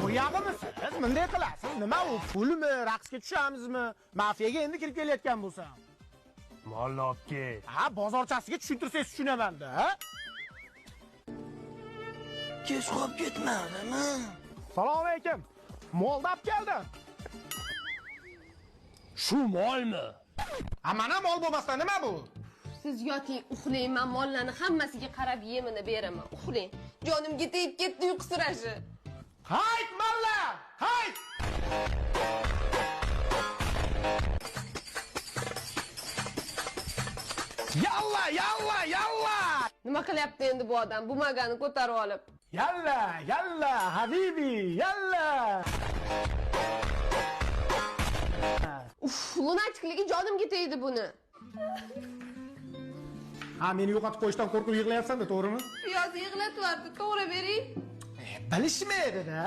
Qo'yag'imisiz? Bunday qilasiz. Nima u? Pulmi, raqsga tushamizmi? Mafiyaga endi kirib kelayotgan bo'lsam. Molni olib kel. Ha, bozorchasiga tushuntirsangiz tushunaman-da, ha? Kech qolib ketmadimi? Assalomu alaykum. Molni olib keldim. Shu molmi? Ha, mana mol bo'lmasa nima bu? Siz yoting, uxlang, men mollarni hammasiga qarab yemini beraman. Uxlang. Jonimga tegib ketdi uyqusirashi. Hayt mollar! Hayt! Yalla, yalla, yalla! Nima qilyapti endi bu odam? Bu magani ko'tarib olib. Yalla, yalla, habibi, yalla! Uf, lunachikligi jonimga tegdi buni. Ha, meni yo'qotib qo'yishdan qo'rqib yig'layapsan-da, to'g'rimi? Piyozni yig'latyapti, to'g'ri bering. Bilishmaydi-da.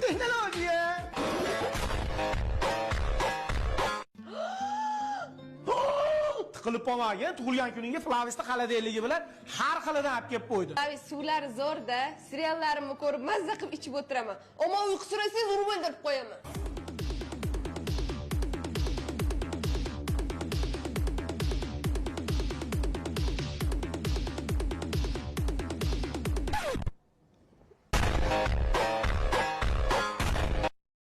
Texnologiya. Tiqilib qolmagin, tug'ilgan kuningga flavishni xaladeyligi bilan har xilidan olib kelib qo'ydi. Abi suvlari zo'rda, seriallarimni ko'rib mazza qilib ichib o'tiraman. Ammo uyqusirasangiz urib o'ldirib qo'yaman.